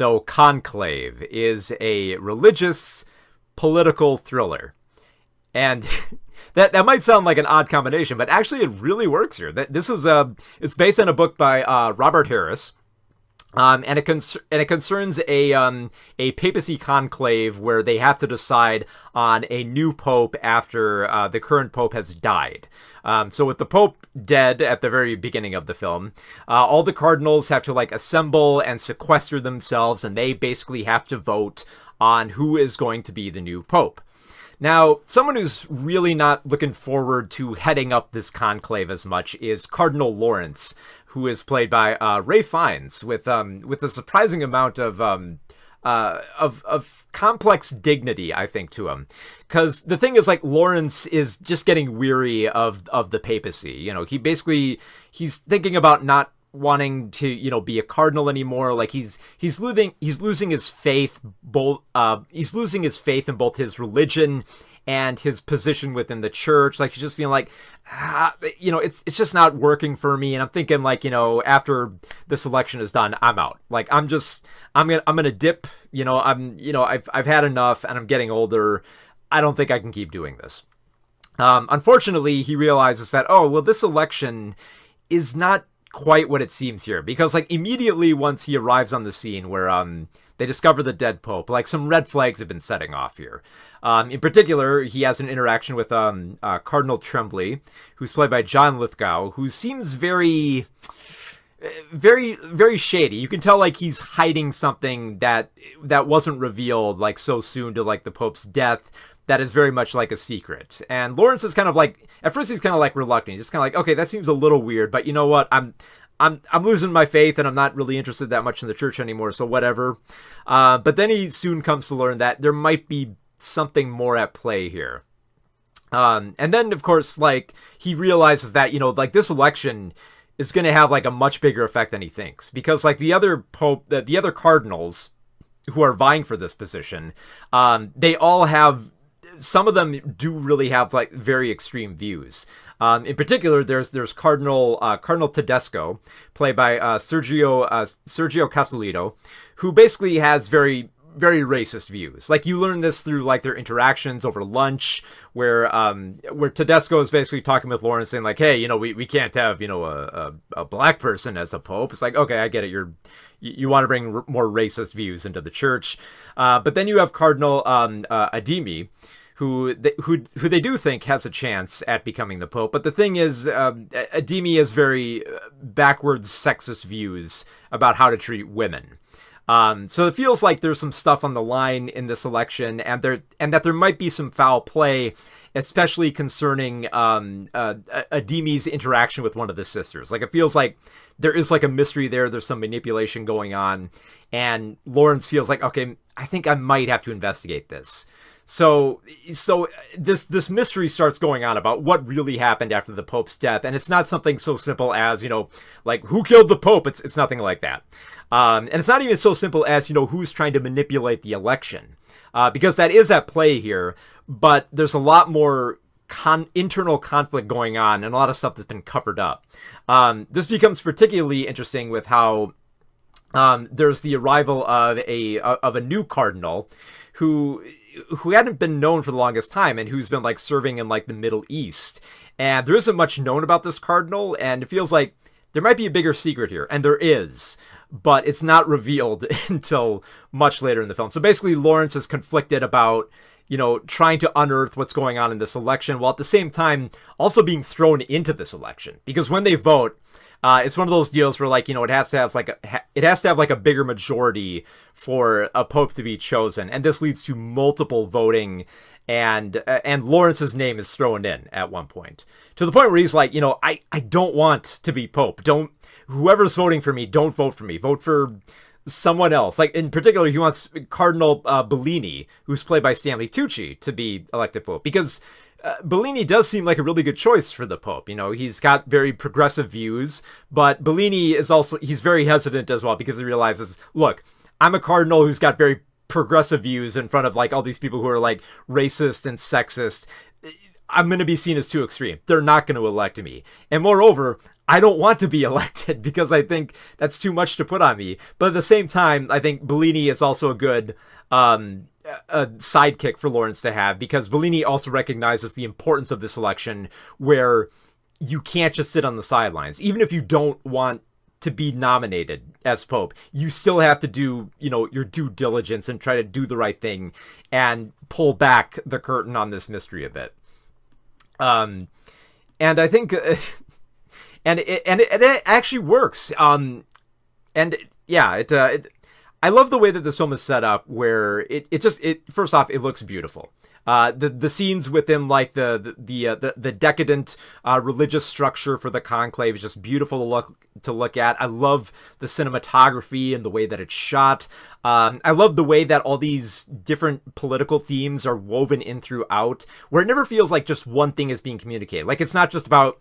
So Conclave is a religious political thriller. And that might sound like an odd combination, but actually it really works here. This is it's based on a book by Robert Harris. And it concerns a papacy conclave where they have to decide on a new pope after the current pope has died. So with the pope dead at the very beginning of the film, all the cardinals have to assemble and sequester themselves, and they basically have to vote on who is going to be the new pope. Now, someone who's really not looking forward to heading up this conclave as much is Cardinal Lawrence, who is played by Ralph Fiennes, with a surprising amount of complex dignity, I think, to him. Because the thing is, Lawrence is just getting weary of the papacy. He's thinking about not wanting to be a cardinal anymore. He's losing his faith he's losing his faith in both his religion and his position within the church. He's just feeling it's just not working for me. And I'm thinking after this election is done, I'm out. I'm gonna dip. I've had enough, and I'm getting older. I don't think I can keep doing this. Unfortunately, he realizes that this election is not quite what it seems here, because immediately once he arrives on the scene where they discover the dead pope, some red flags have been setting off here. In particular, he has an interaction with Cardinal Tremblay, who's played by John Lithgow, who seems very, very, very shady. You can tell he's hiding something that wasn't revealed so soon to the pope's death. That is very much a secret. And Lawrence is kind of at first he's kind of reluctant. He's just kind of okay, that seems a little weird, but you know what? I'm losing my faith, and I'm not really interested that much in the church anymore, so whatever. But then he soon comes to learn that there might be something more at play here. And then, of course, he realizes that, this election is going to have, a much bigger effect than he thinks. Because, the other pope, the other cardinals who are vying for this position, they all have... Some of them do really have very extreme views. In particular, there's Cardinal Tedesco, played by Sergio Castellito, who basically has very, very racist views. You learn this through their interactions over lunch, where Tedesco is basically talking with Lawrence, saying hey, we can't have a black person as a pope. It's okay, I get it. You want to bring more racist views into the church, but then you have Cardinal Adimi, who they do think has a chance at becoming the pope. But the thing is, Adimi has very backwards sexist views about how to treat women. So it feels like there's some stuff on the line in this election, and that there might be some foul play, especially concerning Adimi's interaction with one of the sisters. It feels like there is a mystery there. There's some manipulation going on, and Lawrence feels okay, I think I might have to investigate this. So this mystery starts going on about what really happened after the Pope's death, and it's not something so simple as who killed the Pope. It's nothing like that, and it's not even so simple as who's trying to manipulate the election, because that is at play here. But there's a lot more internal conflict going on, and a lot of stuff that's been covered up. This becomes particularly interesting with how there's the arrival of a new cardinal who hadn't been known for the longest time, and who's been serving in the Middle East. And there isn't much known about this cardinal, and it feels like there might be a bigger secret here, and there is, but it's not revealed until much later in the film. So basically, Lawrence is conflicted about trying to unearth what's going on in this election, while at the same time also being thrown into this election. Because when they vote, it's one of those deals where it has to have a bigger majority for a pope to be chosen, and this leads to multiple voting, and Lawrence's name is thrown in at one point, to the point where he's I don't want to be pope. Whoever's voting for me, don't vote for me. Vote for someone else. In particular, he wants Cardinal Bellini, who's played by Stanley Tucci, to be elected pope, because Bellini does seem like a really good choice for the Pope. He's got very progressive views, but Bellini he's very hesitant as well, because he realizes, look, I'm a cardinal who's got very progressive views in front of all these people who are racist and sexist. I'm going to be seen as too extreme. They're not going to elect me. And moreover, I don't want to be elected because I think that's too much to put on me. But at the same time, I think Bellini is also a good a sidekick for Lawrence to have, because Bellini also recognizes the importance of this election, where you can't just sit on the sidelines. Even if you don't want to be nominated as Pope, you still have to do, your due diligence and try to do the right thing and pull back the curtain on this mystery a bit. And I think, and it actually works. I love the way that this film is set up, where it first off, it looks beautiful. The scenes within like the decadent religious structure for the conclave is just beautiful to look at. I love the cinematography and the way that it's shot. I love the way that all these different political themes are woven in throughout, where it never feels like just one thing is being communicated. Like, it's not just about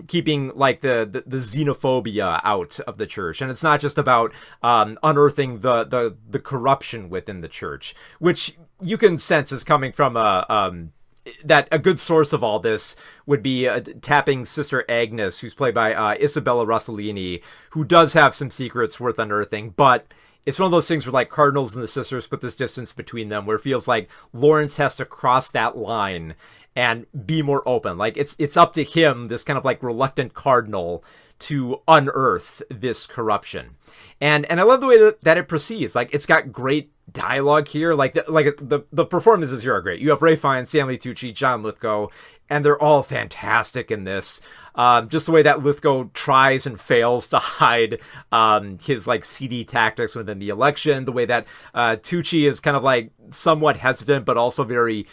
keeping like the xenophobia out of the church, and it's not just about unearthing the corruption within the church, which you can sense is coming from that a good source of all this would be tapping Sister Agnes, who's played by Isabella Rossellini, who does have some secrets worth unearthing, but it's one of those things where like Cardinals and the sisters put this distance between them, where it feels like Lawrence has to cross that line and be more open. Like, it's up to him, this kind of like reluctant cardinal, to unearth this corruption. And I love the way that it proceeds. Like, it's got great dialogue here. Like the performances here are great. You have Ralph Fiennes, Stanley Tucci, John Lithgow, and they're all fantastic in this. Just the way that Lithgow tries and fails to hide his like seedy tactics within the election. The way that Tucci is kind of like somewhat hesitant, but also very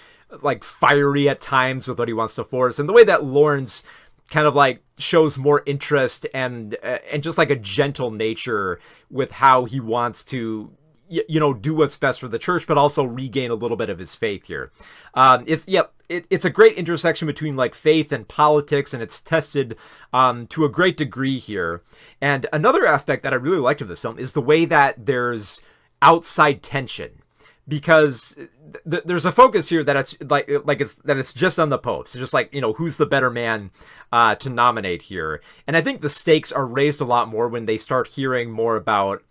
like fiery at times with what he wants to force. And the way that Lawrence kind of like shows more interest and just like a gentle nature with how he wants to do what's best for the church, but also regain a little bit of his faith here. It's a great intersection between like faith and politics, and it's tested to a great degree here. And another aspect that I really liked of this film is the way that there's outside tension, because there's a focus here that it's just on the Pope. So just like, who's the better man to nominate here. And I think the stakes are raised a lot more when they start hearing more about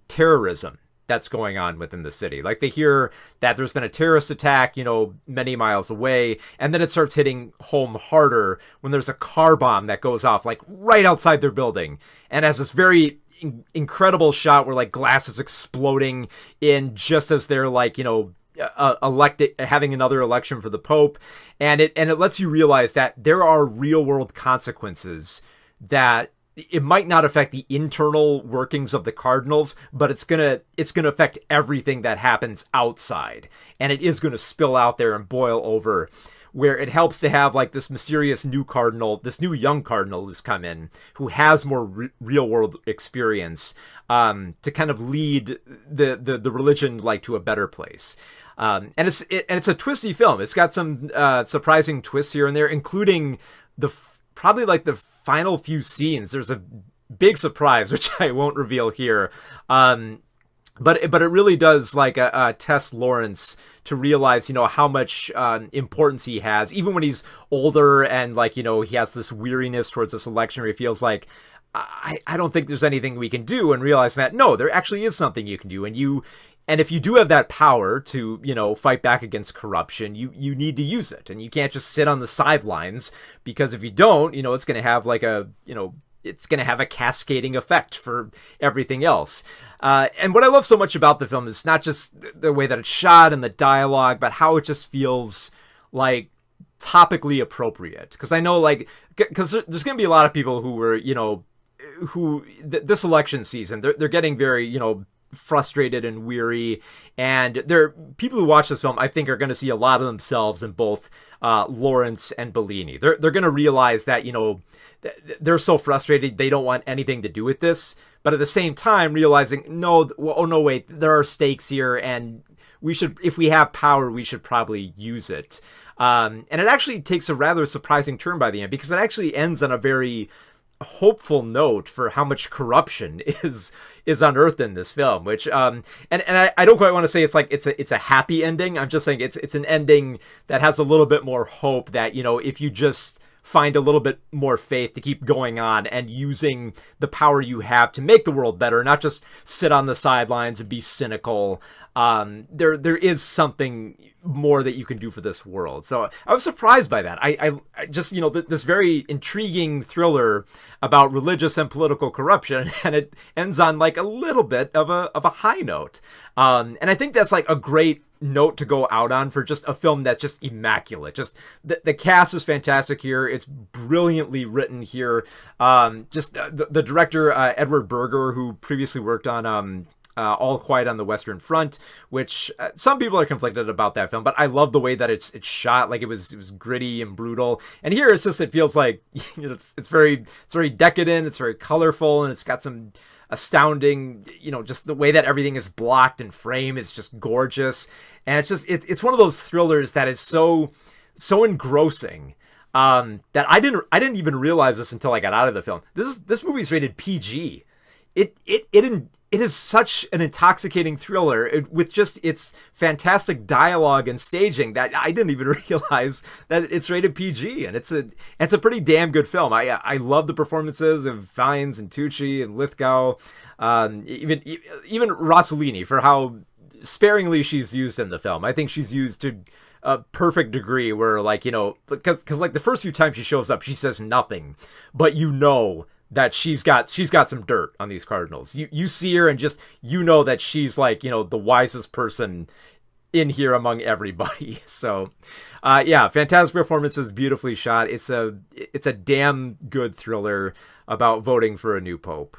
terrorism that's going on within the city. Like, they hear that there's been a terrorist attack, many miles away, and then it starts hitting home harder when there's a car bomb that goes off like right outside their building, and has this very incredible shot where like glass is exploding in just as they're like elected, having another election for the Pope, and it lets you realize that there are real world consequences, that it might not affect the internal workings of the Cardinals, but it's gonna affect everything that happens outside, and it is gonna spill out there and boil over, where it helps to have like this mysterious new cardinal, this new young cardinal who's come in, who has more real world experience, to kind of lead the religion like to a better place. And it's a twisty film. It's got some surprising twists here and there, including probably like the final few scenes. There's a big surprise, which I won't reveal here. But it really does like test Lawrence to realize, how much importance he has, even when he's older, and like, he has this weariness towards this election where he feels like, I don't think there's anything we can do, and realize that no, there actually is something you can do, and if you do have that power to, fight back against corruption, you need to use it, and you can't just sit on the sidelines, because if you don't, it's going to have like it's going to have a cascading effect for everything else. And what I love so much about the film is not just the way that it's shot and the dialogue, but how it just feels like topically appropriate. Because I know, like, because there's going to be a lot of people who were, this election season, they're getting very, frustrated and weary, and people who watch this film, I think, are going to see a lot of themselves in both Lawrence and Bellini. They're going to realize that, they're so frustrated, they don't want anything to do with this, but at the same time realizing, no, wait, there are stakes here, and we should, if we have power, we should probably use it. And it actually takes a rather surprising turn by the end, because it actually ends on a very hopeful note for how much corruption is unearthed in this film, which and I don't quite want to say it's like it's a happy ending. I'm just saying it's an ending that has a little bit more hope that, if you just find a little bit more faith to keep going on and using the power you have to make the world better, not just sit on the sidelines and be cynical. There is something more that you can do for this world. So I was surprised by that. I just, this very intriguing thriller about religious and political corruption, and it ends on like a little bit of a high note. And I think that's like a great note to go out on for just a film that's just immaculate. Just the cast is fantastic here. It's brilliantly written here. Just the director, Edward Berger, who previously worked on All Quiet on the Western Front, which some people are conflicted about that film, but I love the way that it's shot. Like it was gritty and brutal. And here it feels like it's very decadent. It's very colorful, and it's got some astounding, just the way that everything is blocked and framed is just gorgeous. And it's one of those thrillers that is so engrossing that I didn't even realize this until I got out of the film. This movie's rated PG. It is such an intoxicating thriller with just its fantastic dialogue and staging that I didn't even realize that it's rated PG, and it's a pretty damn good film. I love the performances of Fiennes and Tucci and Lithgow, even Rossellini, for how sparingly she's used in the film. I think she's used to a perfect degree where, like, because like the first few times she shows up, she says nothing, but that she's got some dirt on these Cardinals. You see her and just, that she's like, the wisest person in here among everybody. So, fantastic performances, beautifully shot. It's a damn good thriller about voting for a new pope.